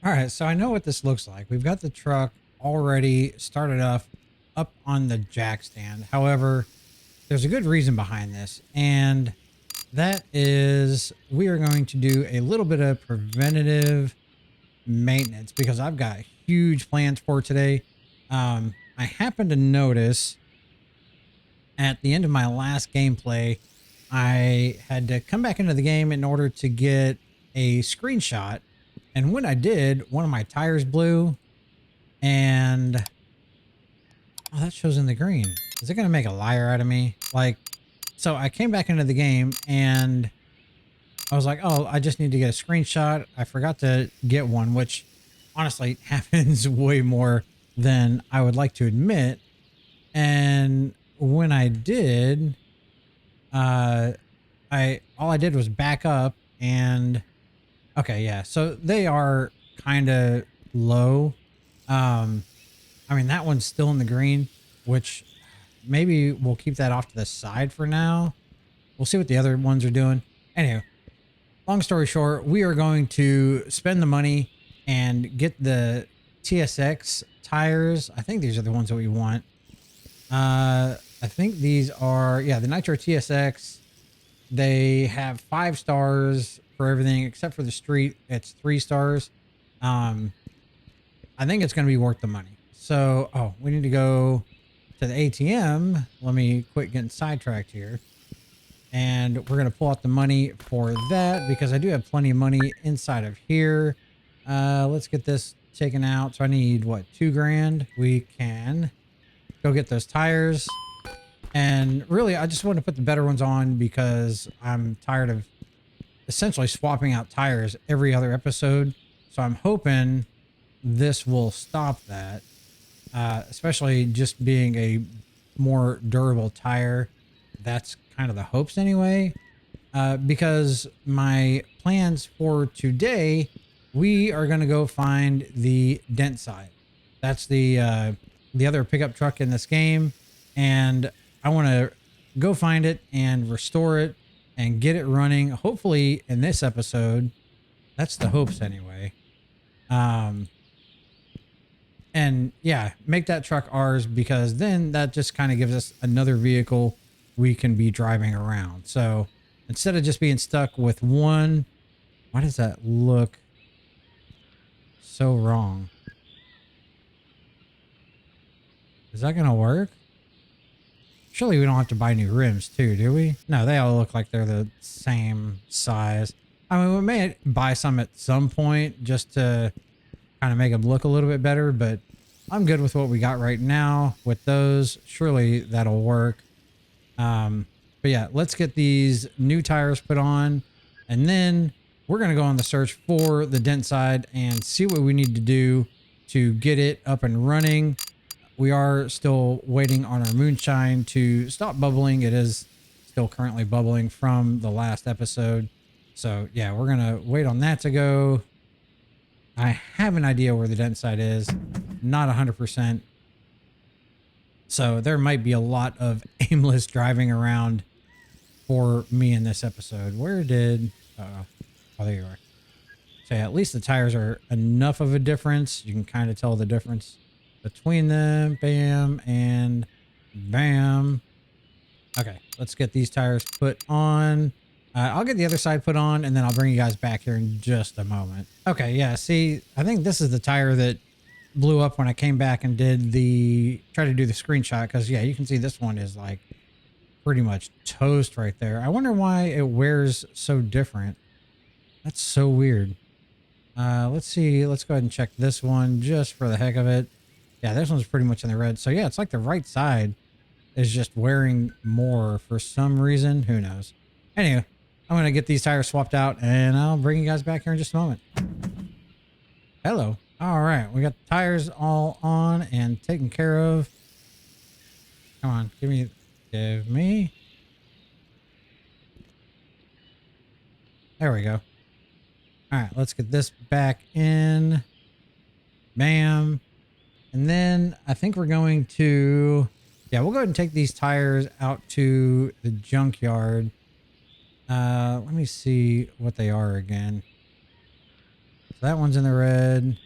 All right, so I know what this looks like. We've got the truck already started up on the jack stand. However, there's a good reason behind this, and that is we are going to do a little bit of preventative maintenance because I've got huge plans for today. I happened to notice at the end of my last gameplay, I had to come back into the game in order to get a screenshot. And when I did, one of my tires blew and oh, that shows in the green. Is it going to make a liar out of me? Like, so I came back into the game and I was like, oh, I just need to get a screenshot. I forgot to get one, which honestly happens way more than I would like to admit. And when I did, all I did was back up and okay, yeah. So they are kind of low. I mean, that one's still in the green, which maybe we'll keep that off to the side for now. We'll see what the other ones are doing. Anyway, long story short, we are going to spend the money and get the TSX tires. I think these are the ones that we want. I think these are, yeah, the Nitro TSX. They have 5 stars for everything except for the street. It's 3 stars. I think it's going to be worth the money. So, oh, we need to go to the ATM. Let me quit getting sidetracked here. And we're going to pull out the money for that because I do have plenty of money inside of here. Let's get this taken out. So I need what, 2 grand? We can go get those tires. And really, I just want to put the better ones on because I'm tired of essentially swapping out tires every other episode. So I'm hoping this will stop that, especially just being a more durable tire. That's kind of the hopes anyway, because my plans for today, we are going to go find the Dentside. That's the other pickup truck in this game. And I want to go find it and restore it and get it running. Hopefully in this episode, that's the hopes anyway. And yeah, make that truck ours because then that just kind of gives us another vehicle we can be driving around. So instead of just being stuck with one, why does that look so wrong? Is that going to work? Surely we don't have to buy new rims too, do we? No, they all look like they're the same size. I mean, we may buy some at some point just to kind of make them look a little bit better, but I'm good with what we got right now with those. Surely that'll work. But yeah, let's get these new tires put on and then we're going to go on the search for the Dentside and see what we need to do to get it up and running. We are still waiting on our moonshine to stop bubbling. It is still currently bubbling from the last episode. So yeah, we're going to wait on that to go. I have an idea where the Dentside is, not 100%. So there might be a lot of aimless driving around for me in this episode. Where did, oh, there you are. So yeah, at least the tires are enough of a difference. You can kind of tell the difference between them. Bam and bam. Okay, let's get these tires put on. I'll get the other side put on and then I'll bring you guys back here in just a moment. Okay, yeah, see, I think this is the tire that blew up when I came back and tried to do the screenshot because yeah, you can see this one is like pretty much toast right there. I wonder why it wears so different. That's so weird. Let's see, let's go ahead and check this one just for the heck of it. Yeah, this one's pretty much in the red. So yeah, it's like the right side is just wearing more for some reason. Who knows? Anyway, I'm going to get these tires swapped out and I'll bring you guys back here in just a moment. Hello. All right. We got the tires all on and taken care of. Come on. Give me. There we go. All right. Let's get this back in. Bam. And then I think we're going to, yeah, we'll go ahead and take these tires out to the junkyard. Let me see what they are again. So that one's in the red.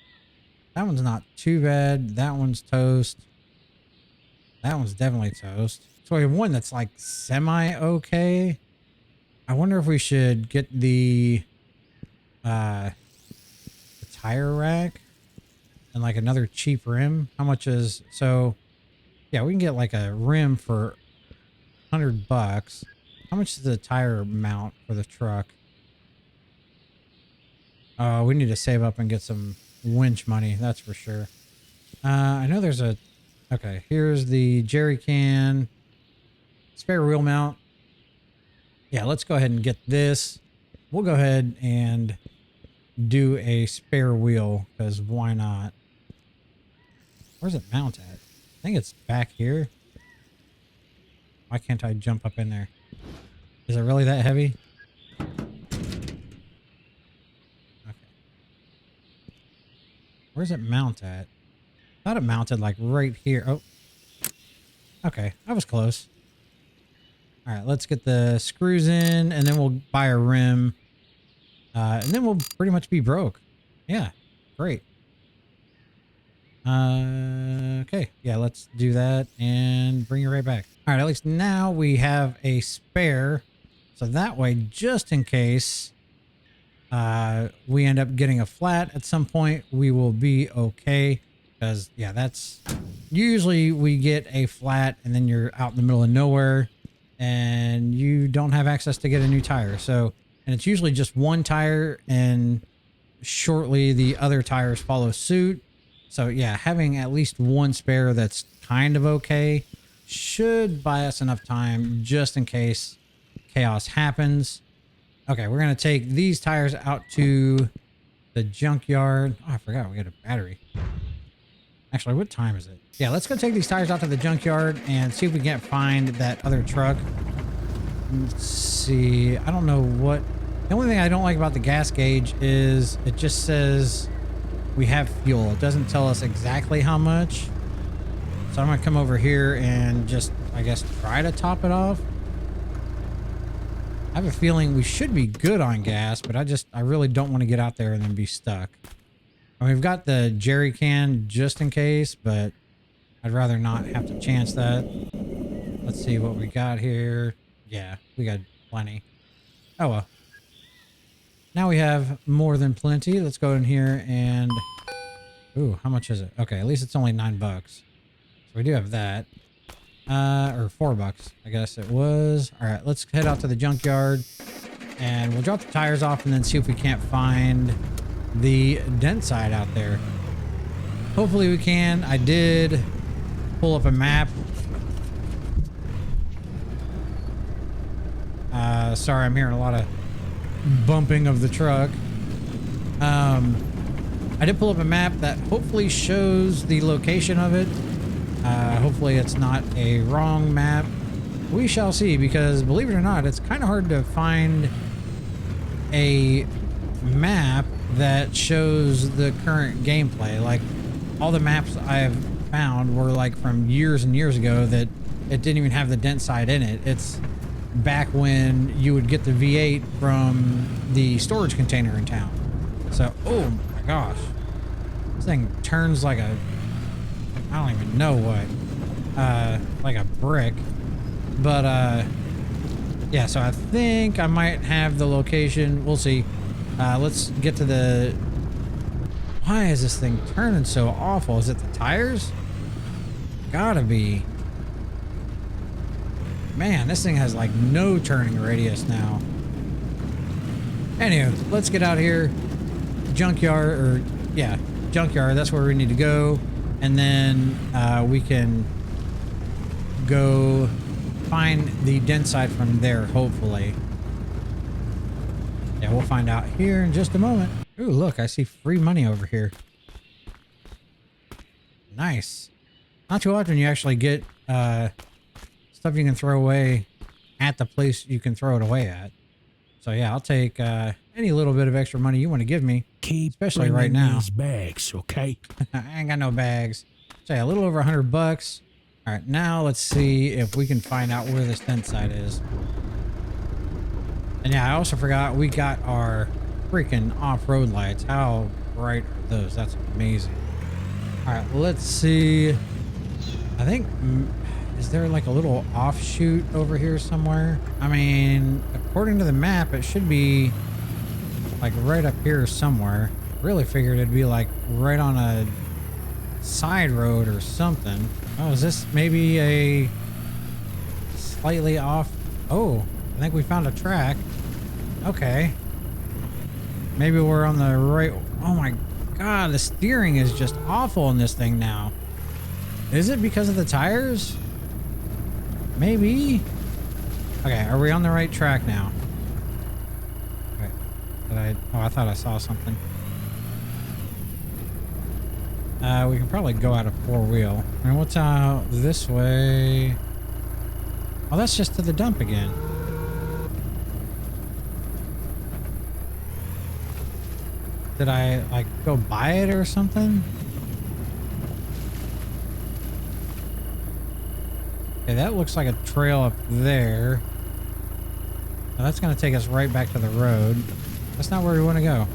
That one's not too bad. That one's toast. That one's definitely toast. So we have one that's like semi-okay. I wonder if we should get the tire rack and like another cheap rim. How much is... So, yeah, we can get like a rim for $100. How much is the tire mount for the truck? We need to save up and get some winch money, that's for sure. I know there's a... Okay, here's the jerry can. Spare wheel mount. Yeah, let's go ahead and get this. We'll go ahead and do a spare wheel, because why not? Where's it mount at? I think it's back here. Why can't I jump up in there? Is it really that heavy? Where's it mount at? I thought it mounted like right here. Oh. Okay, I was close. All right, let's get the screws in and then we'll buy a rim. And then we'll pretty much be broke. Yeah, great. Okay, yeah, let's do that and bring it right back. All right, at least now we have a spare. So that way, just in case... we end up getting a flat at some point, we will be okay, because yeah, that's usually we get a flat and then you're out in the middle of nowhere and you don't have access to get a new tire. So, and it's usually just one tire and shortly the other tires follow suit. So yeah, having at least one spare that's kind of okay should buy us enough time just in case chaos happens. Okay, we're going to take these tires out to the junkyard. Oh, I forgot we got a battery. Actually, what time is it? Yeah, let's go take these tires out to the junkyard and see if we can't find that other truck. Let's see. I don't know what... The only thing I don't like about the gas gauge is it just says we have fuel. It doesn't tell us exactly how much. So I'm going to come over here and just, I guess, try to top it off. I have a feeling we should be good on gas, but I really don't want to get out there and then be stuck. I mean, we've got the jerry can just in case, but I'd rather not have to chance that. Let's see what we got here. Yeah, we got plenty. Oh, well. Now we have more than plenty. Let's go in here and... Ooh, how much is it? Okay, at least it's only $9. So we do have that. Or $4, I guess it was. All right, let's head out to the junkyard and we'll drop the tires off and then see if we can't find the Dentside out there. Hopefully we can. I did pull up a map. Sorry, I'm hearing a lot of bumping of the truck. I did pull up a map that hopefully shows the location of it. Hopefully it's not a wrong map. We shall see, because believe it or not, it's kind of hard to find a map that shows the current gameplay. Like, all the maps I've found were like from years and years ago that it didn't even have the Dentside in it. It's back when you would get the V8 from the storage container in town. So, oh my gosh. This thing turns like a... I don't even know what. Like a brick. But, yeah, so I think I might have the location. We'll see. Let's get to the... Why is this thing turning so awful? Is it the tires? Gotta be. Man, this thing has like no turning radius now. Anyway, let's get out of here. Junkyard, or yeah, junkyard, that's where we need to go. And then we can go find the Dentside from there, hopefully. Yeah, we'll find out here in just a moment. Ooh, look, I see free money over here. Nice. Not too often you actually get stuff you can throw away at the place you can throw it away at. So yeah, I'll take any little bit of extra money you want to give me. Keep especially right now. These bags, okay? I ain't got no bags. So yeah, a little over $100. All right, now let's see if we can find out where this Dentside is. And yeah, I also forgot we got our freaking off-road lights. How bright are those? That's amazing. All right, let's see. I think, is there like a little offshoot over here somewhere? I mean, according to the map, it should be like right up here somewhere. Really figured it'd be like right on a side road or something. Oh, is this maybe a slightly off? Oh, I think we found a track. Okay. Maybe we're on the right. Oh my God, the steering is just awful in this thing now. Is it because of the tires? Maybe. Okay, are we on the right track now? Okay. Did I? Oh, I thought I saw something. We can probably go out of four-wheel. And what's out this way? Oh, that's just to the dump again. Did I, like, go buy it or something? Okay, that looks like a trail up there. Now that's going to take us right back to the road. That's not where we want to go.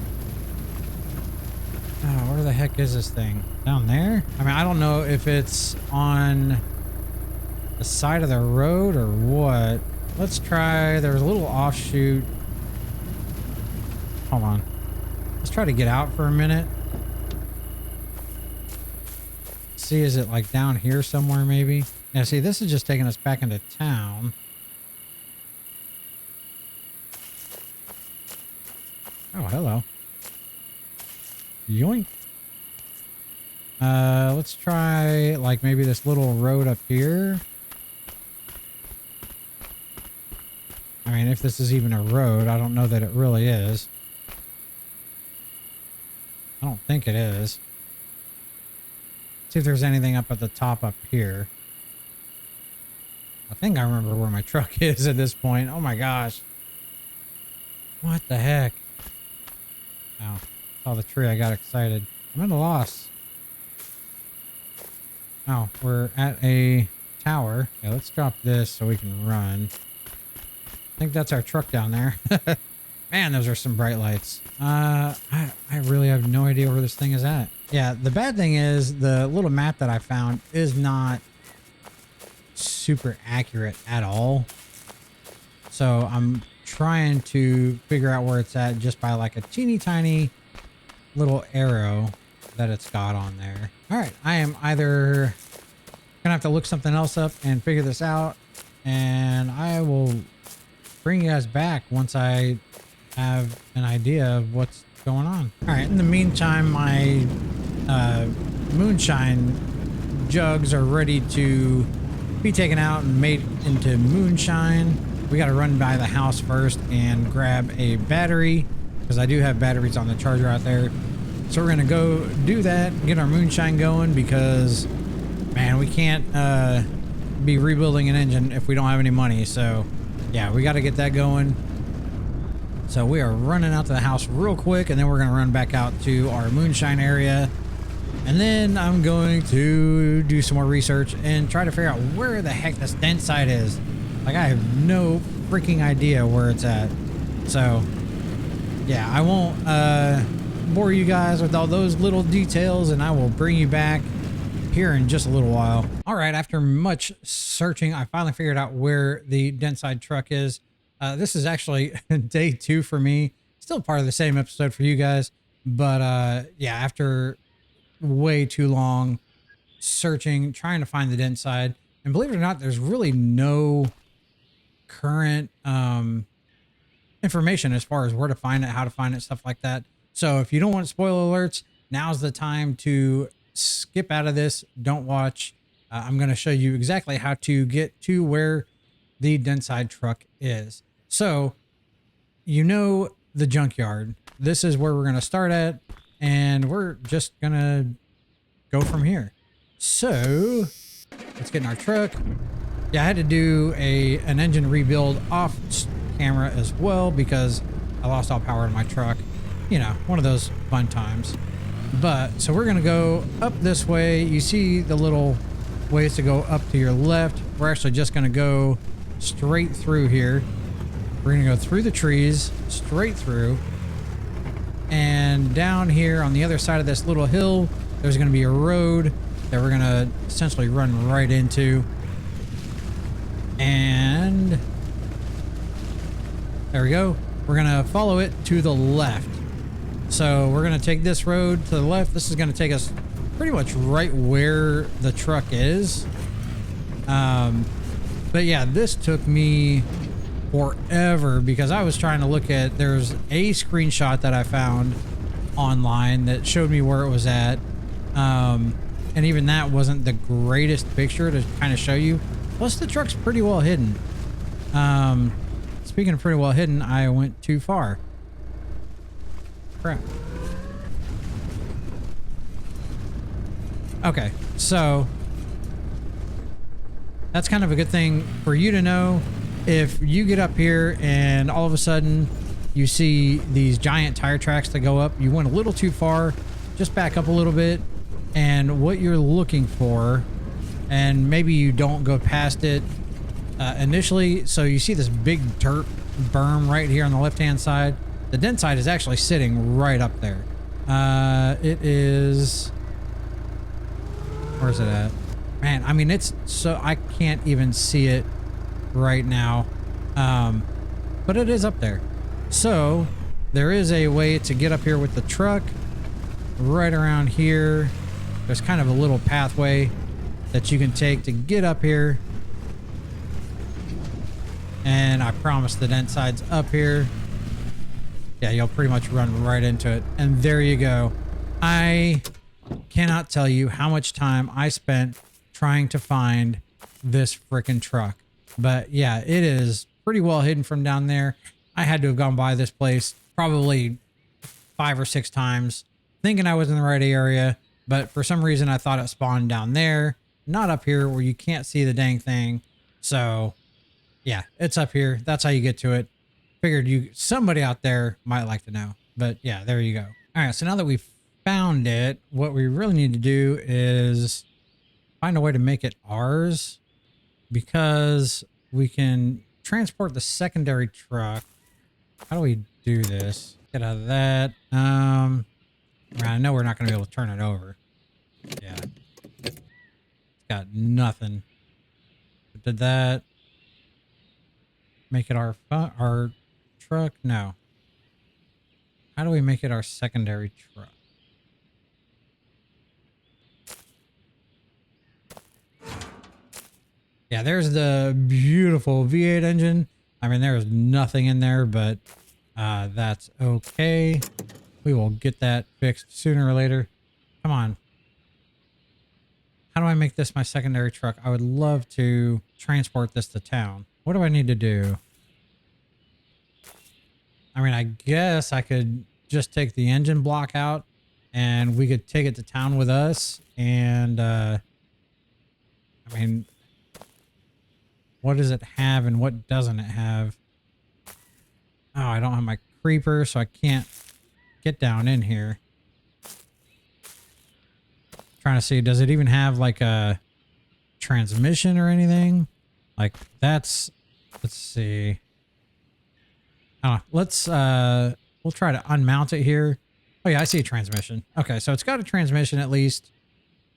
Oh, where the heck is this thing? Down there? I mean, I don't know if it's on the side of the road or what. Let's try. There's a little offshoot. Hold on. Let's try to get out for a minute. See, is it like down here somewhere maybe? Yeah, see, this is just taking us back into town. Oh, hello. Yoink. Let's try like maybe this little road up here. I mean, if this is even a road, I don't know that it really is. I don't think it is. See if there's anything up at the top up here. I think I remember where my truck is at this point. Oh my gosh. What the heck? Oh, saw the tree. I got excited. I'm at a loss. Oh, we're at a tower. Yeah, let's drop this so we can run. I think that's our truck down there. Man, those are some bright lights. I really have no idea where this thing is at. Yeah, the bad thing is the little map that I found is not super accurate at all. So I'm trying to figure out where it's at just by like a teeny tiny little arrow that it's got on there. All right, I am either gonna have to look something else up and figure this out, and I will bring you guys back once I have an idea of what's going on. All right, in the meantime, my moonshine jugs are ready to be taken out and made into moonshine. We got to run by the house first and grab a battery, because I do have batteries on the charger out there. So we're gonna go do that, get our moonshine going, because man, we can't be rebuilding an engine if we don't have any money. So yeah, we got to get that going. So we are running out to the house real quick, and then we're gonna run back out to our moonshine area, and then I'm going to do some more research and try to figure out where the heck this Dentside is. Like, I have no freaking idea where it's at. So yeah, I won't bore you guys with all those little details, and I will bring you back here in just a little while. All right, after much searching, I finally figured out where the Dentside truck is. This is actually day 2 for me. Still part of the same episode for you guys, but yeah, after way too long searching, trying to find the Dentside, and believe it or not, there's really no current information as far as where to find it, how to find it, stuff like that. So if you don't want spoiler alerts, now's the time to skip out of this. Don't watch. I'm going to show you exactly how to get to where the Dentside truck is. So, you know, the junkyard. This is where we're going to start at, and we're just going to go from here. So let's get in our truck. Yeah, I had to do an engine rebuild off camera as well, because I lost all power in my truck. You know, one of those fun times. But so we're going to go up this way. You see the little ways to go up to your left. We're actually just going to go straight through here. We're going to go through the trees, straight through. And down here on the other side of this little hill, there's going to be a road that we're going to essentially run right into. And there we go. We're going to follow it to the left. So we're going to take this road to the left. This is going to take us pretty much right where the truck is. But yeah, this took me forever because I was trying to look at, there's a screenshot that I found online that showed me where it was at. And even that wasn't the greatest picture to kind of show you. Plus the truck's pretty well hidden. Speaking of pretty well hidden, I went too far. Crap. Okay, so that's kind of a good thing for you to know. If you get up here and all of a sudden you see these giant tire tracks that go up, you went a little too far, just back up a little bit, and what you're looking for, and maybe you don't go past it initially. So you see this big dirt berm right here on the left hand side. The Dentside is actually sitting right up there. It is, where's it at? Man, I mean, it's so, I can't even see it right now. But it is up there. So there is a way to get up here with the truck right around here. There's kind of a little pathway that you can take to get up here. And I promise the Dentside's up here. Yeah, you'll pretty much run right into it. And there you go. I cannot tell you how much time I spent trying to find this freaking truck. But yeah, it is pretty well hidden from down there. I had to have gone by this place probably 5 or 6 times, thinking I was in the right area. But for some reason, I thought it spawned down there, not up here where you can't see the dang thing. So yeah, it's up here. That's how you get to it. Figured somebody out there might like to know. But yeah, there you go. All right, so now that we've found it, what we really need to do is find a way to make it ours, because we can transport the secondary truck. How do we do this? Get out of that. I know we're not going to be able to turn it over. Yeah. It's got nothing. But did that make it our truck? No. How do we make it our secondary truck? Yeah, there's the beautiful V8 engine. I mean, there is nothing in there, but that's okay. We will get that fixed sooner or later. Come on. How do I make this my secondary truck? I would love to transport this to town. What do I need to do? I mean, I guess I could just take the engine block out and we could take it to town with us. And, I mean, what does it have and what doesn't it have? Oh, I don't have my creeper, so I can't get down in here. Trying to see, does it even have like a transmission or anything? Like that's, let's see. Oh, let's, we'll try to unmount it here. Oh yeah, I see a transmission. Okay, so it's got a transmission at least.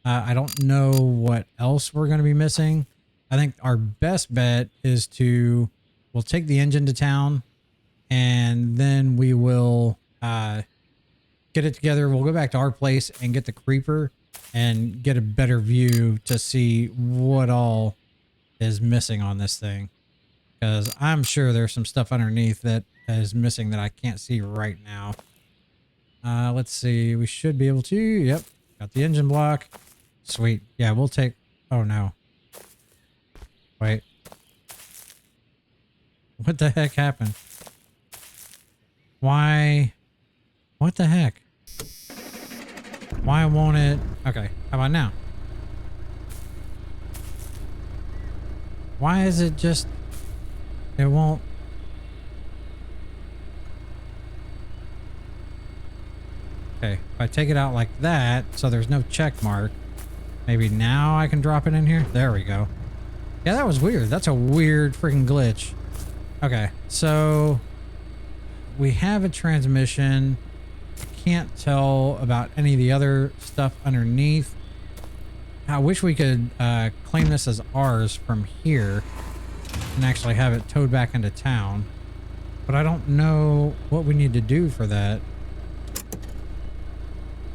I don't know what else we're going to be missing. I think our best bet is we'll take the engine to town and then we will get it together. We'll go back to our place and get the creeper and get a better view to see what all is missing on this thing. Because I'm sure there's some stuff underneath that is missing that I can't see right now. Let's see. We should be able to. Yep. Got the engine block. Sweet. Yeah, we'll take... Oh, no. Wait. What the heck happened? Why? What the heck? Why won't it? Okay, how about now? Why is it just... It won't... Okay, if I take it out like that, so there's no check mark, maybe now I can drop it in here? There we go. Yeah, that was weird. That's a weird freaking glitch. Okay, so we have a transmission. can't tell about any of the other stuff underneath. I wish we could claim this as ours from here and actually have it towed back into town. But I don't know what we need to do for that.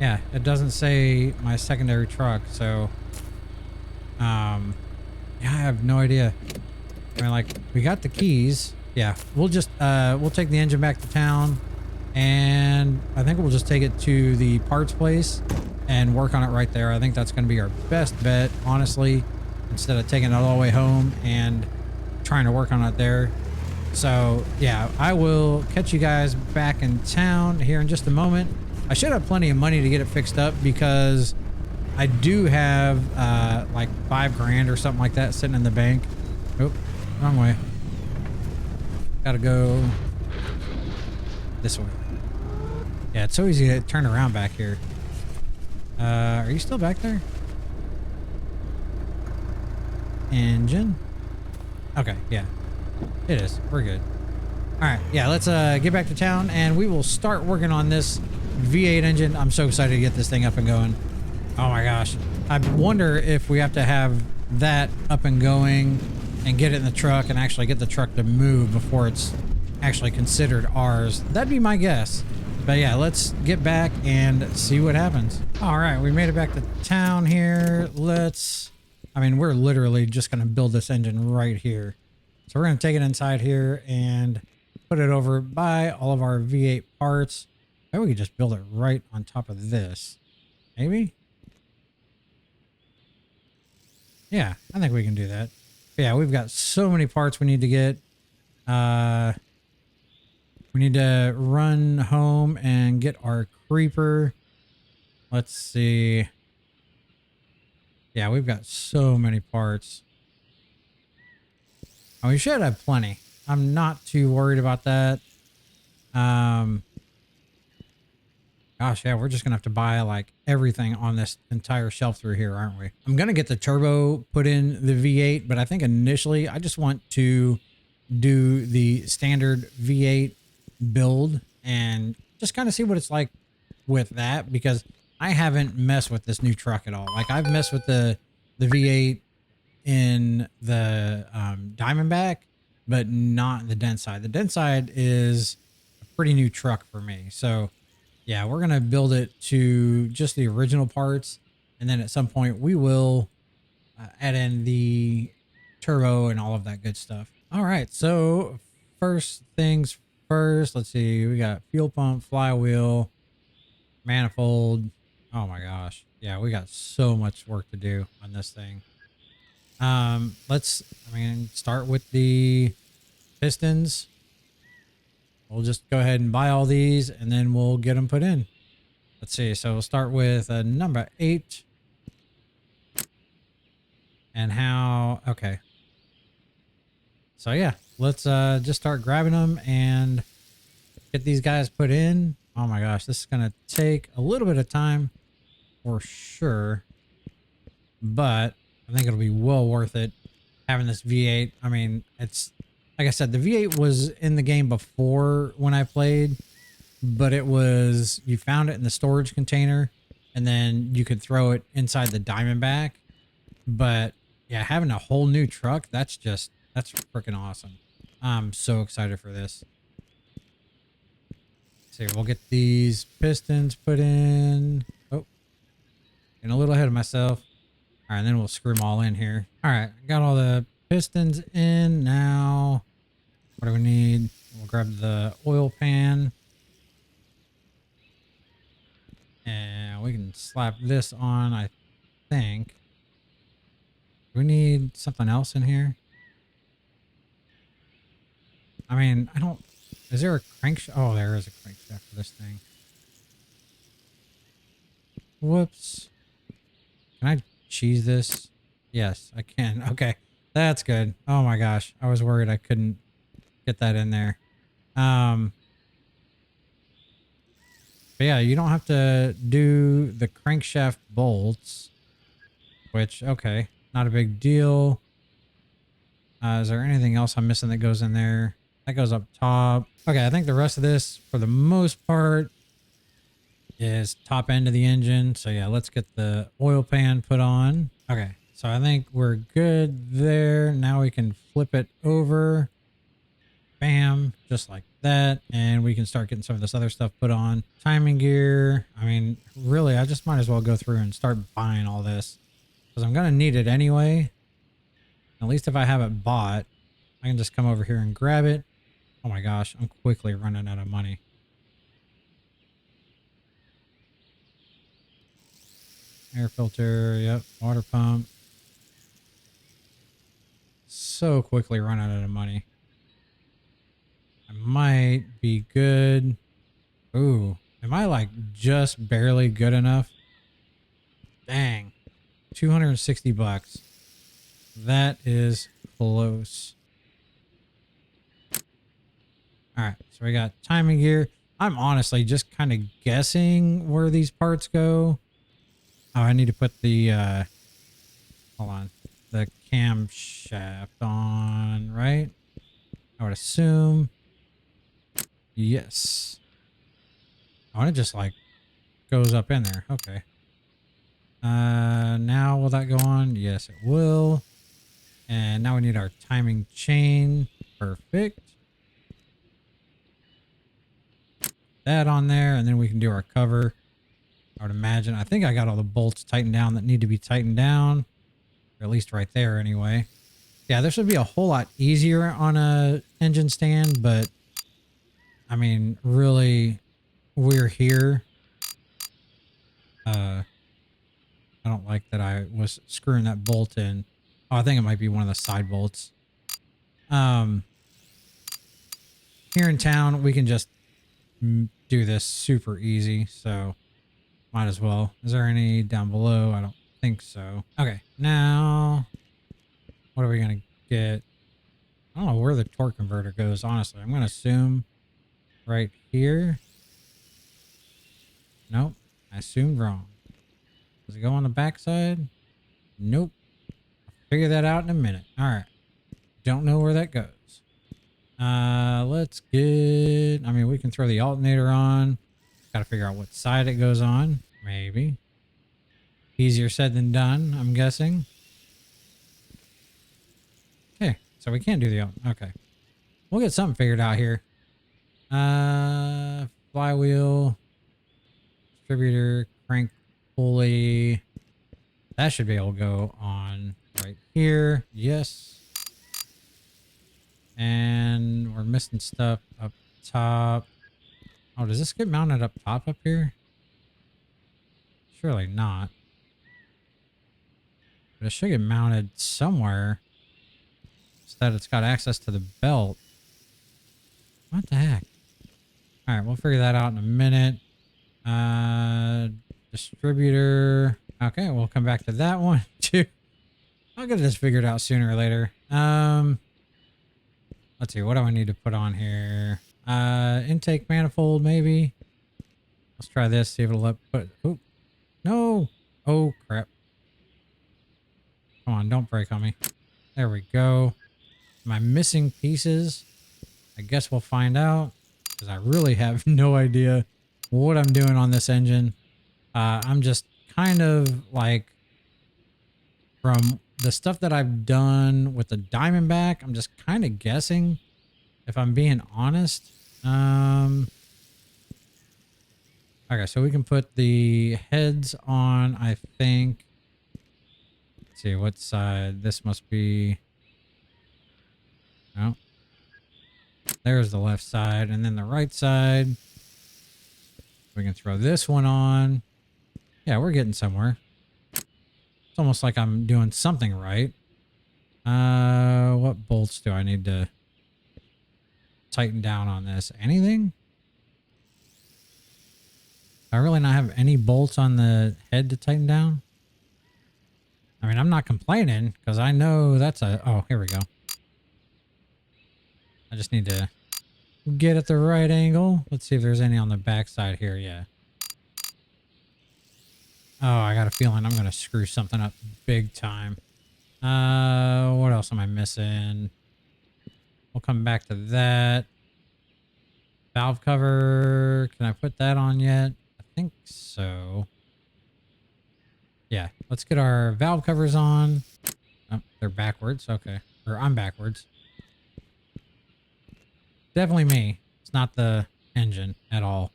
Yeah, it doesn't say my secondary truck, so yeah, I have no idea. I mean, like, we got the keys. Yeah, we'll just we'll take the engine back to town, and I think we'll just take it to the parts place and work on it right there. I think that's going to be our best bet, honestly, instead of taking it all the way home and trying to work on it there. So yeah, I will catch you guys back in town here in just a moment. I should have plenty of money to get it fixed up because I do have like $5 grand or something like that sitting in the bank. Oh, wrong way. Gotta go this way. Yeah, it's so easy to turn around back here. Are you still back there? Engine? Okay, yeah. It is. We're good. Alright, yeah, let's get back to town and we will start working on this V8 engine. I'm so excited to get this thing up and going. Oh my gosh. I wonder if we have to have that up and going and get it in the truck and actually get the truck to move before it's actually considered ours. That'd be my guess. But yeah, let's get back and see what happens. All right, we made it back to town here. I mean, we're literally just going to build this engine right here. So we're going to take it inside here and put it over by all of our V8 parts. Maybe we could just build it right on top of this. Maybe? Yeah, I think we can do that. But yeah, we've got so many parts we need to get. We need to run home and get our creeper. Let's see. Yeah, we've got so many parts. Oh, we should have plenty. I'm not too worried about that. Gosh, yeah, we're just gonna have to buy like everything on this entire shelf through here, aren't we? I'm gonna get the turbo put in the V8, but I think initially I just want to do the standard V8 build and just kind of see what it's like with that, because I haven't messed with this new truck at all. Like, I've messed with the V8 in the Diamondback, but not the Dentside. The Dentside is a pretty new truck for me. So yeah, we're gonna build it to just the original parts, and then at some point we will add in the turbo and all of that good stuff. All right, so first things first, let's see, we got fuel pump, flywheel, manifold. Oh my gosh, yeah, we got so much work to do on this thing. Let's start with the pistons. We'll just go ahead and buy all these and then we'll get them put in. Let's see, so we'll start with number 8. And how, okay. So yeah, let's just start grabbing them and get these guys put in. Oh my gosh, this is gonna take a little bit of time for sure, but I think it'll be well worth it having this V8. I mean, it's like I said, the V8 was in the game before when I played, but it was, you found it in the storage container and then you could throw it inside the Diamondback. But yeah, having a whole new truck, that's freaking awesome. I'm so excited for this. See, we'll get these pistons put in. Oh, getting a little ahead of myself. All right, and then we'll screw them all in here. All right, got all the pistons in. Now, what do we need? We'll grab the oil pan. And we can slap this on, I think. Do we need something else in here? I mean, I don't... Is there a crankshaft? Oh, there is a crankshaft for this thing. Whoops. Can I cheese this? Yes, I can. Okay, that's good. Oh my gosh, I was worried I couldn't get that in there. But yeah, you don't have to do the crankshaft bolts, which, okay, not a big deal. Is there anything else I'm missing that goes in there? That goes up top. Okay, I think the rest of this, for the most part, is top end of the engine. So yeah, let's get the oil pan put on. Okay, so I think we're good there. Now we can flip it over. Bam, just like that. And we can start getting some of this other stuff put on. Timing gear. I mean, really, I just might as well go through and start buying all this because I'm going to need it anyway. At least if I have it bought, I can just come over here and grab it. Oh my gosh, I'm quickly running out of money. Air filter, yep, water pump. So quickly running out of money. I might be good. Ooh, am I like just barely good enough? Dang, 260 bucks. That is close. All right, so we got timing gear. I'm honestly just kind of guessing where these parts go. Oh, I need to put the, hold on, the camshaft on, right? I would assume. Yes. Oh, and it just like goes up in there. Okay. Now will that go on? Yes, it will. And now we need our timing chain. Perfect. That on there, and then we can do our cover. I would imagine. I think I got all the bolts tightened down that need to be tightened down. Or at least right there anyway. Yeah, this would be a whole lot easier on a engine stand, but I mean, really, we're here. I don't like that I was screwing that bolt in. Oh, I think it might be one of the side bolts. Here in town, we can just do this super easy, so might as well. Is there any down below? I don't think so. Okay, now what are we gonna get? I don't know where the torque converter goes, honestly. I'm gonna assume right here. Nope, I assumed wrong. Does it go on the backside? Nope. I'll figure that out in a minute. All right. Don't know where that goes. Let's get, I mean, we can throw the alternator on. Got to figure out what side it goes on. Maybe. Easier said than done, I'm guessing. Okay. So we can't do the, okay. We'll get something figured out here. Flywheel, distributor, crank pulley. That should be able to go on right here. Yes. And we're missing stuff up top. Oh, does this get mounted up top up here? Surely not. But it should get mounted somewhere so that it's got access to the belt. What the heck? All right, we'll figure that out in a minute. Distributor. Okay, we'll come back to that one too. I'll get this figured out sooner or later. Let's see, what do I need to put on here? Intake manifold, maybe. Let's try this, see if it'll let put, oh, no. Oh, crap. Come on, don't break on me. There we go. Am I missing pieces? I guess we'll find out, because I really have no idea what I'm doing on this engine. I'm just kind of like, from the stuff that I've done with the Diamondback, I'm just kind of guessing, if I'm being honest. Okay, so we can put the heads on, I think. Let's see, what side? This must be... No. There's the left side, and then the right side. We can throw this one on. Yeah, we're getting somewhere. It's almost like I'm doing something right. What bolts do I need to tighten down on this? Anything? Do I really not have any bolts on the head to tighten down? I mean, I'm not complaining because I know that's a... Oh, here we go. I just need to get at the right angle. Let's see if there's any on the back side here. Yeah. Oh, I got a feeling I'm going to screw something up big time. What else am I missing? We'll come back to that. Valve cover. Can I put that on yet? I think so. Yeah, let's get our valve covers on. Oh, they're backwards. Okay. Or I'm backwards. Definitely me. It's not the engine at all.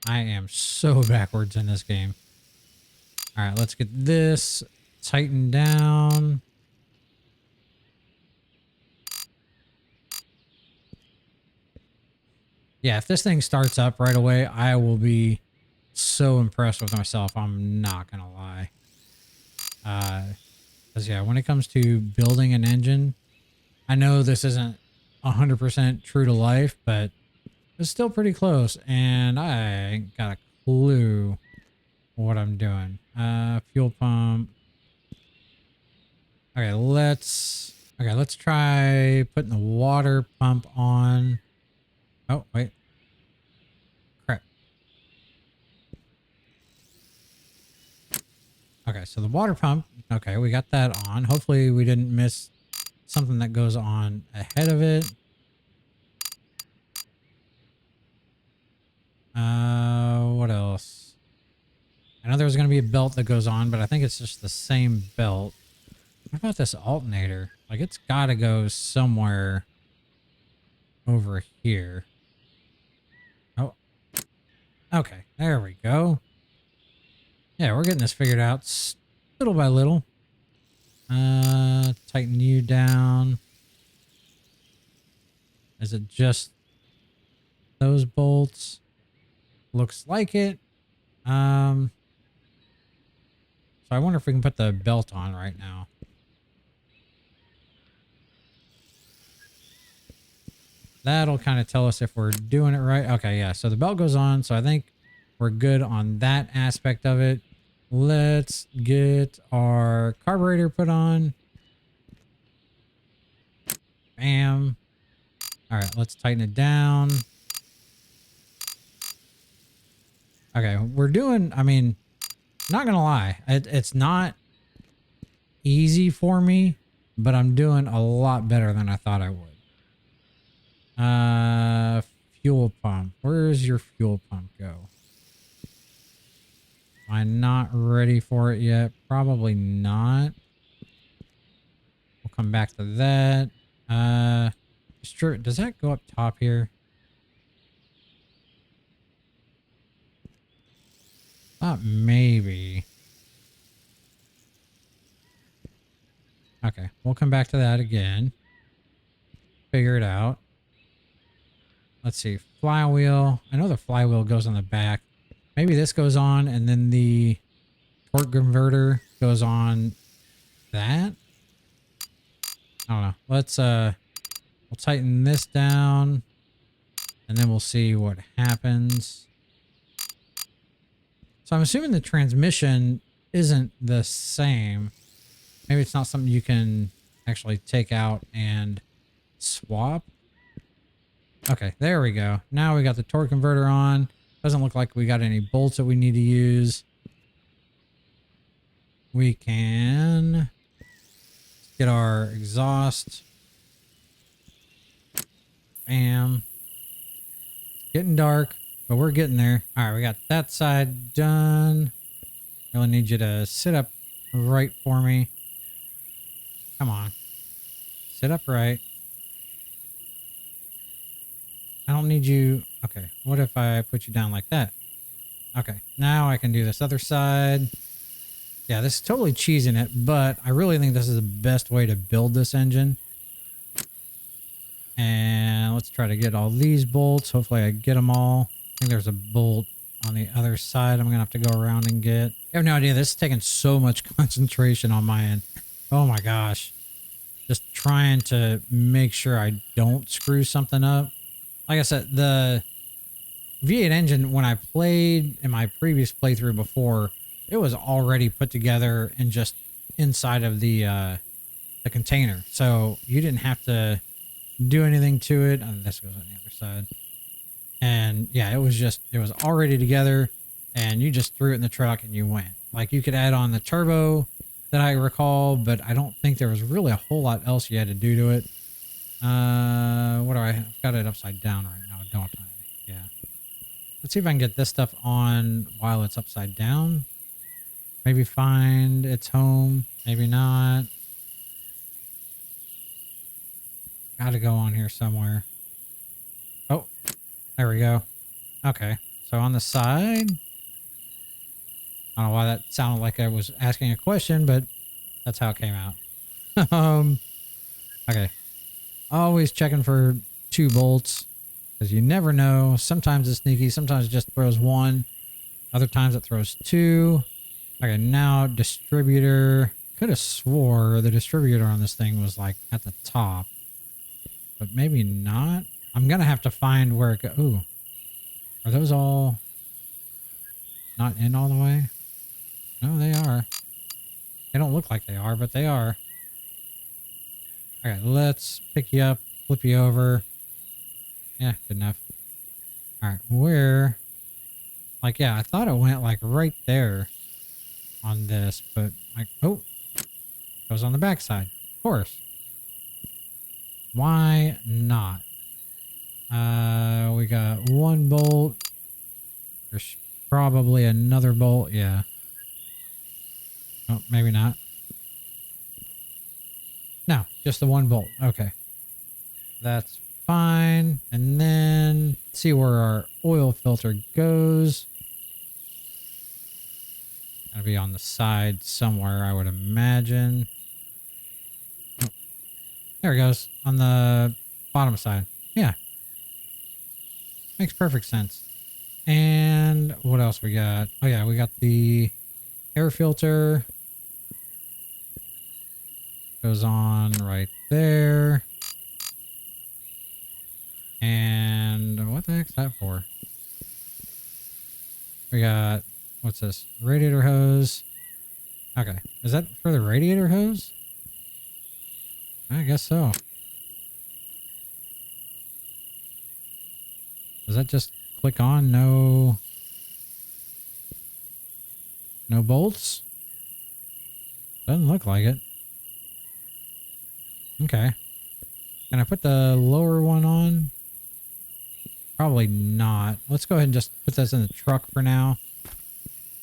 I am so backwards in this game. All right, let's get this tightened down. Yeah, if this thing starts up right away, I will be so impressed with myself. I'm not going to lie. Because, yeah, when it comes to building an engine, I know this isn't 100% true to life, but it's still pretty close. And I ain't got a clue what I'm doing. Fuel pump. Okay, let's try putting the water pump on. Oh, wait. Crap. Okay, so the water pump. Okay, we got that on. Hopefully we didn't miss something that goes on ahead of it. What else? I know there's going to be a belt that goes on, but I think it's just the same belt. What about this alternator? Like, it's got to go somewhere over here. Oh, okay. There we go. Yeah, we're getting this figured out little by little. Tighten you down. Is it just those bolts? Looks like it. So I wonder if we can put the belt on right now. That'll kind of tell us if we're doing it right. Okay, yeah. So the belt goes on. So I think we're good on that aspect of it. Let's get our carburetor put on. Bam. All right, let's tighten it down. Okay, we're doing, I mean, not gonna lie, it's not easy for me, but I'm doing a lot better than I thought I would. Fuel pump. Where's your fuel pump go? Am I not ready for it yet? Probably not. We'll come back to that. Does that go up top here? Thought maybe. Okay, we'll come back to that again. Figure it out. Let's see. Flywheel. I know the flywheel goes on the back. Maybe this goes on and then the torque converter goes on that. I don't know. Let's we'll tighten this down and then we'll see what happens. So I'm assuming the transmission isn't the same. Maybe it's not something you can actually take out and swap. Okay, there we go. Now we got the torque converter on. Doesn't look like we got any bolts that we need to use. We can get our exhaust. Bam. It's getting dark, but we're getting there. All right, we got that side done. Really need you to sit up right for me. Come on. Sit up right. I don't need you. Okay, what if I put you down like that? Okay, now I can do this other side. Yeah, this is totally cheesing it, but I really think this is the best way to build this engine. And let's try to get all these bolts. Hopefully I get them all. I think there's a bolt on the other side I'm going to have to go around and get. I have no idea. This is taking so much concentration on my end. Oh my gosh. Just trying to make sure I don't screw something up. Like I said, the V8 engine, when I played in my previous playthrough before, it was already put together and just inside of the container. So you didn't have to do anything to it. Oh, this goes on the other side. And yeah, it was already together and you just threw it in the truck and you went. Like you could add on the turbo that I recall, but I don't think there was really a whole lot else you had to do to it. What do I've got it upside down right now, don't I? Yeah. Let's see if I can get this stuff on while it's upside down. Maybe find its home. Maybe not. Gotta go on here somewhere. Oh, there we go. Okay. So on the side. I don't know why that sounded like I was asking a question, but that's how it came out. Okay. Always checking for 2 bolts. Because you never know. Sometimes it's sneaky. Sometimes it just throws 1. Other times it throws 2. Okay, now distributor. Could have swore the distributor on this thing was like at the top. But maybe not. I'm going to have to find where it goes. Ooh. Are those all not in all the way? No, they are. They don't look like they are, but they are. Okay, let's pick you up, flip you over. Yeah, good enough. All right, where? Like, yeah, I thought it went like right there on this, but like, oh, goes on the backside. Of course. Why not? We got 1 bolt. There's probably another bolt. Yeah. Oh, maybe not. No, just the 1 bolt. Okay. That's fine. And then let's see where our oil filter goes. Gotta be on the side somewhere, I would imagine. Oh, there it goes. On the bottom side. Yeah. Makes perfect sense. And what else we got? Oh yeah, we got the air filter. Goes on right there. And what the heck's that for? We got, what's this? Radiator hose. Okay. Is that for the radiator hose? I guess so. Does that just click on? No bolts? Doesn't look like it. Okay. Can I put the lower one on? Probably not. Let's go ahead and just put this in the truck for now.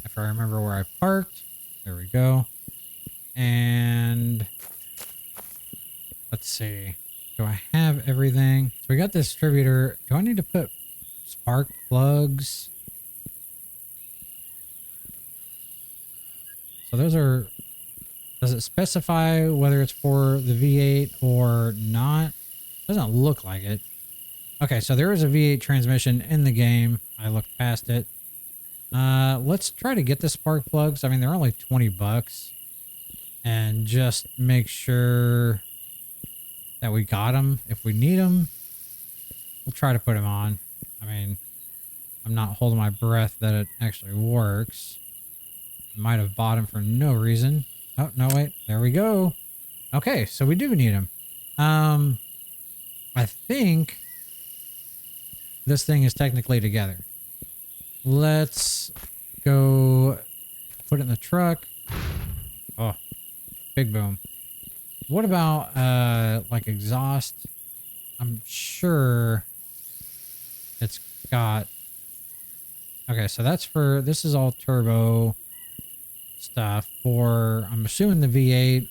If I remember where I parked. There we go. And let's see. Do I have everything? So we got the distributor. Do I need to put spark plugs? So those are... Does it specify whether it's for the V8 or not? Doesn't look like it. Okay, so there is a V8 transmission in the game. I looked past it. Let's try to get the spark plugs. I mean, they're only 20 bucks. And just make sure that we got them. If we need them, we'll try to put them on. I mean, I'm not holding my breath that it actually works. Might have bought them for no reason. Oh, no, wait. There we go. Okay, so we do need them. I think this thing is technically together. Let's go put it in the truck. Oh, big boom. What about, like exhaust? I'm sure it's got... Okay, so that's for... This is all turbo stuff for, I'm assuming, the V8.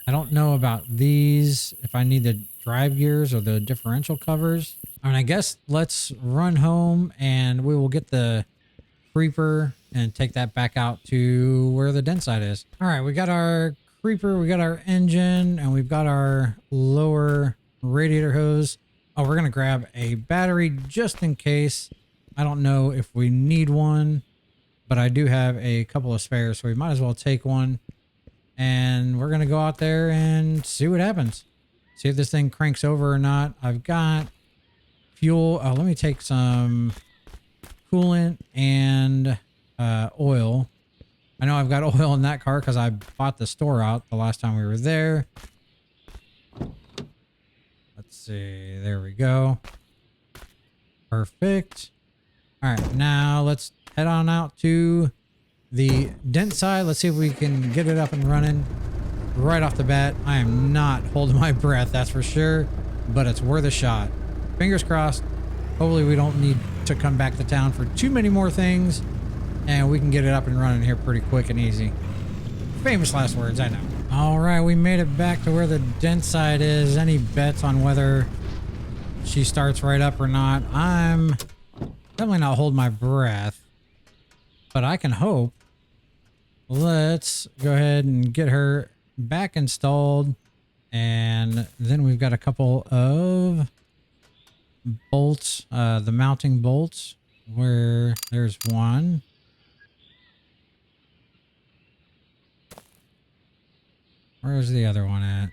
I don't know about these, if I need the drive gears or the differential covers. I mean, I guess let's run home and we will get the creeper and take that back out to where the Dentside is. All right, we got our creeper, we got our engine, and we've got our lower radiator hose. Oh, we're gonna grab a battery just in case. I don't know if we need one, but I do have a couple of spares, so we might as well take one. And we're going to go out there and see what happens. See if this thing cranks over or not. I've got fuel. Oh, let me take some coolant and oil. I know I've got oil in that car because I bought the store out the last time we were there. Let's see. There we go. Perfect. All right, now let's head on out to the Dentside. Let's see if we can get it up and running right off the bat. I am not holding my breath, that's for sure, but it's worth a shot. Fingers crossed. Hopefully we don't need to come back to town for too many more things, and we can get it up and running here pretty quick and easy. Famous last words, I know. All right, we made it back to where the Dentside is. Any bets on whether she starts right up or not? I'm definitely not holding my breath, but I can hope. Let's go ahead and get her back installed, and then we've got a couple of bolts, the mounting bolts, where there's one. Where's the other one at?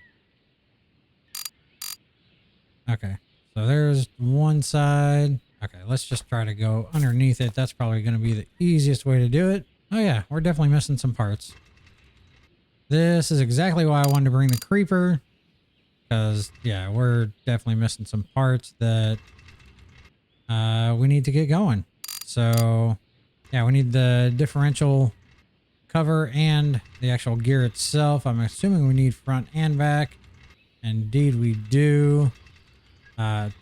Okay, so there's one side. Okay, let's just try to go underneath it. That's probably going to be the easiest way to do it. Oh yeah, we're definitely missing some parts. This is exactly why I wanted to bring the creeper, because yeah, we're definitely missing some parts that we need to get going. So yeah, we need the differential cover and the actual gear itself. I'm assuming we need front and back. Indeed we do.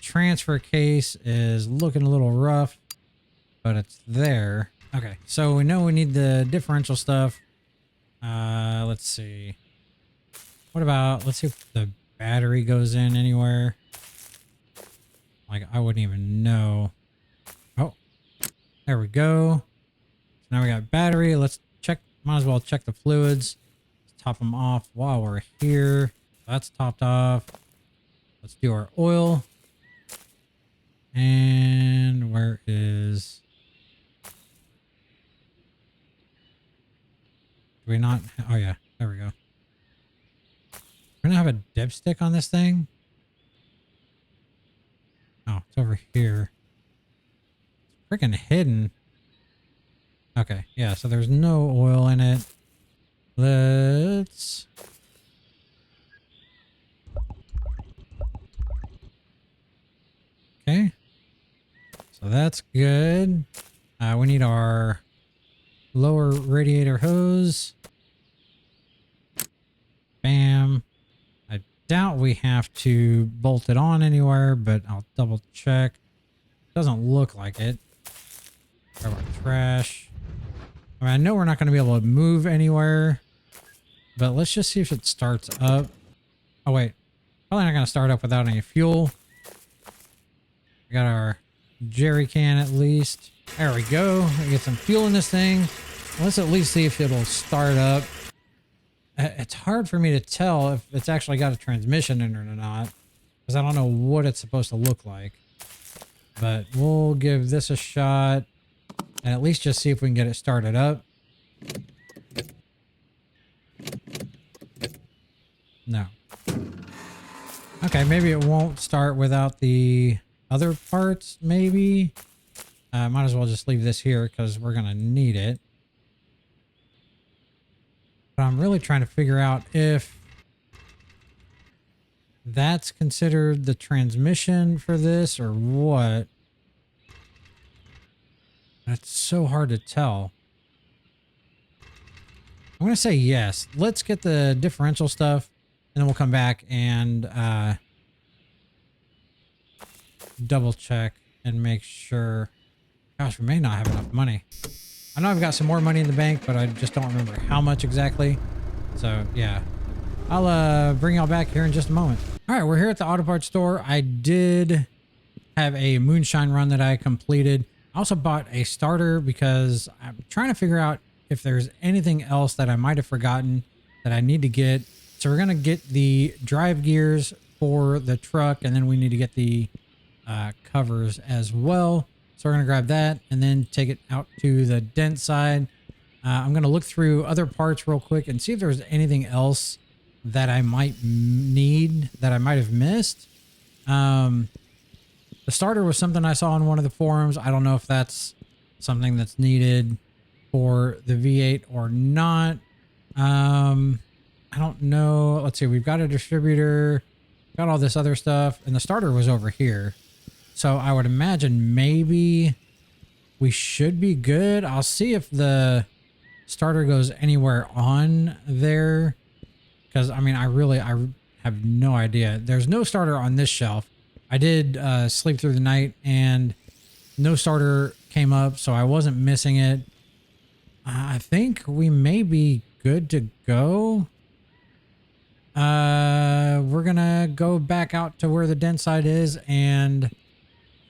Transfer case is looking a little rough, but it's there. Okay, so we know we need the differential stuff. Let's see. What about, let's see if the battery goes in anywhere. Like, I wouldn't even know. Oh, there we go. So now we got battery. Let's check, might as well check the fluids. Let's top them off while we're here. That's topped off. Let's do our oil. And where is... Do we not? Oh yeah, there we go. We're gonna have a dipstick on this thing. Oh, it's over here. It's freaking hidden. Okay, yeah, so there's no oil in it. Let's... Okay. So that's good. We need our lower radiator hose. Bam. I doubt we have to bolt it on anywhere, but I'll double check. Doesn't look like it. Grab our trash. I mean, I know we're not going to be able to move anywhere, but let's just see if it starts up. Oh, wait. Probably not going to start up without any fuel. We got our jerry can at least. There we go. We get some fuel in this thing. Let's at least see if it'll start up. It's hard for me to tell if it's actually got a transmission in it or not, because I don't know what it's supposed to look like. But we'll give this a shot and at least just see if we can get it started up. No. Okay, maybe it won't start without the other parts, maybe. Might as well just leave this here because we're going to need it. But I'm really trying to figure out if that's considered the transmission for this or what. That's so hard to tell. I'm going to say yes. Let's get the differential stuff and then we'll come back and double check and make sure. Gosh, we may not have enough money. I know I've got some more money in the bank, but I just don't remember how much exactly. So yeah, I'll bring y'all back here in just a moment. All right, we're here at the auto parts store. I did have a moonshine run that I completed. I also bought a starter because I'm trying to figure out if there's anything else that I might have forgotten that I need to get. So we're gonna get the drive gears for the truck, and then we need to get the covers as well. So we're going to grab that and then take it out to the Dentside. I'm going to look through other parts real quick and see if there's anything else that I might need that I might have missed. The starter was something I saw on one of the forums. I don't know if that's something that's needed for the V8 or not. I don't know. Let's see. We've got a distributor, got all this other stuff, and the starter was over here. So I would imagine maybe we should be good. I'll see if the starter goes anywhere on there. Because, I mean, I have no idea. There's no starter on this shelf. I did sleep through the night and no starter came up, so I wasn't missing it. I think we may be good to go. We're gonna go back out to where the Dentside is, and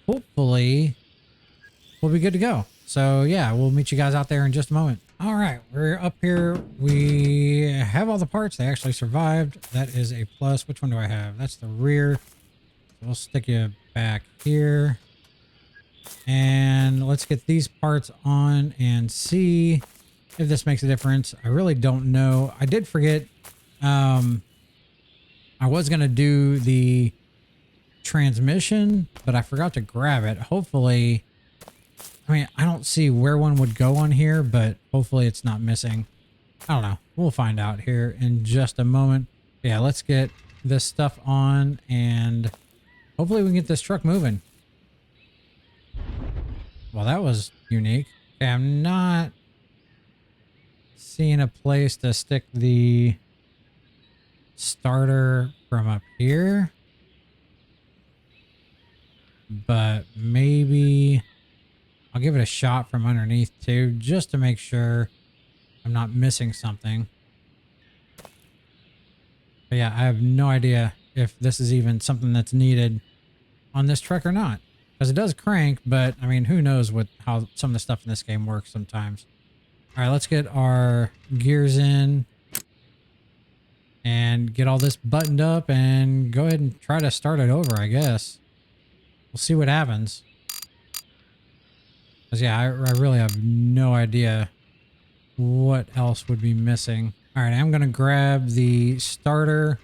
hopefully we'll be good to go. So yeah, we'll meet you guys out there in just a moment. All right, we're up here. We have all the parts. They actually survived. That is a plus. Which one do I have? That's the rear. So we'll stick you back here. And let's get these parts on and see if this makes a difference. I really don't know. I did forget. I was going to do the transmission, but I forgot to grab it. Hopefully, I mean, I don't see where one would go on here, but hopefully it's not missing. I don't know. We'll find out here in just a moment. Yeah, let's get this stuff on and hopefully we can get this truck moving. Well, that was unique. Okay, I'm not seeing a place to stick the starter from up here, but maybe I'll give it a shot from underneath too, just to make sure I'm not missing something. But yeah, I have no idea if this is even something that's needed on this truck or not, because it does crank, but I mean, who knows how some of the stuff in this game works sometimes. All right, let's get our gears in and get all this buttoned up and go ahead and try to start it over, I guess. We'll see what happens. Because yeah, I really have no idea what else would be missing. All right, I'm going to grab the starter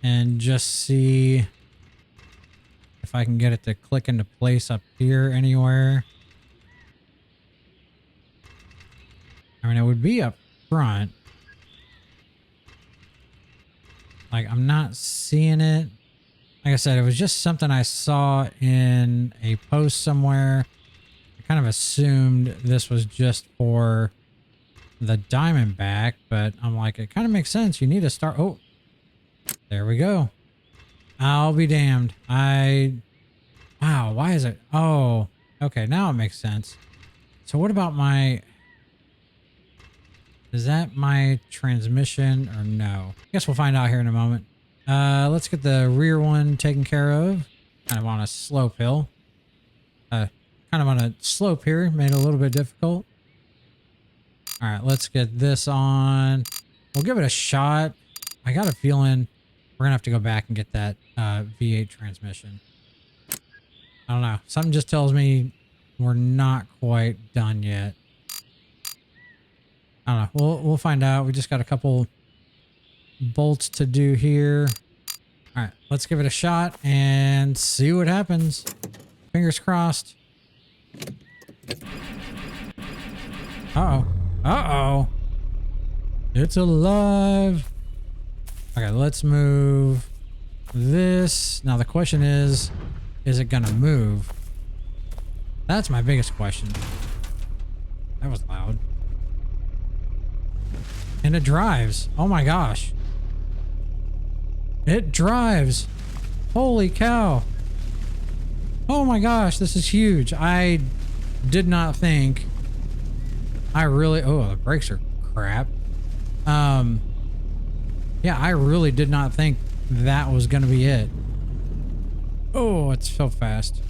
and just see if I can get it to click into place up here anywhere. I mean, it would be up front. Like, I'm not seeing it. Like I said, it was just something I saw in a post somewhere. I kind of assumed this was just for the Diamondback, but I'm like, it kind of makes sense. You need to start. Oh, there we go. I'll be damned. Wow, why is it? Oh, okay, now it makes sense. So what about is that my transmission or no? I guess we'll find out here in a moment. Let's get the rear one taken care of. Kind of on a slope hill. Kind of on a slope here. Made it a little bit difficult. All right, let's get this on. We'll give it a shot. I got a feeling we're going to have to go back and get that V8 transmission. I don't know. Something just tells me we're not quite done yet. I don't know. We'll find out. We just got a couple bolts to do here. All right, let's give it a shot and see what happens. Fingers crossed. Uh-oh. Uh-oh. It's alive. Okay, let's move this. Now the question is it gonna move? That's my biggest question. That was loud. And it drives. Oh my gosh. It drives. Holy cow. Oh my gosh, this is huge. I did not think oh, the brakes are crap. Yeah, I really did not think that was gonna be it. Oh, it's so fast.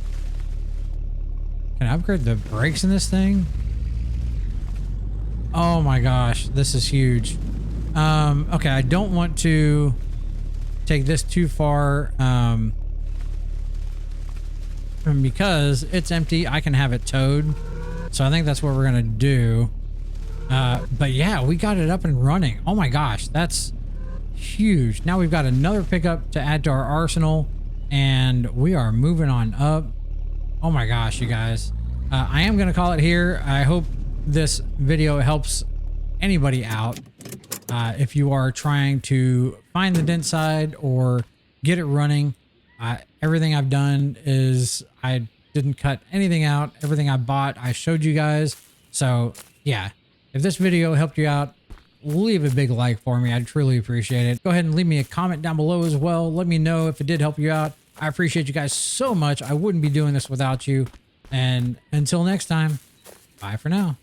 Can I upgrade the brakes in this thing? Oh my gosh, this is huge. Okay, I don't want to take this too far because it's empty. I can have it towed, so I think that's what we're gonna do. But yeah, we got it up and running. Oh my gosh, that's huge. Now we've got another pickup to add to our arsenal, and we are moving on up. Oh my gosh, you guys. I am gonna call it here. I hope this video helps anybody out. If you are trying to find the Dentside or get it running, everything I've done is I didn't cut anything out. Everything I bought, I showed you guys. So yeah, if this video helped you out, leave a big like for me. I'd truly appreciate it. Go ahead and leave me a comment down below as well. Let me know if it did help you out. I appreciate you guys so much. I wouldn't be doing this without you. And until next time, bye for now.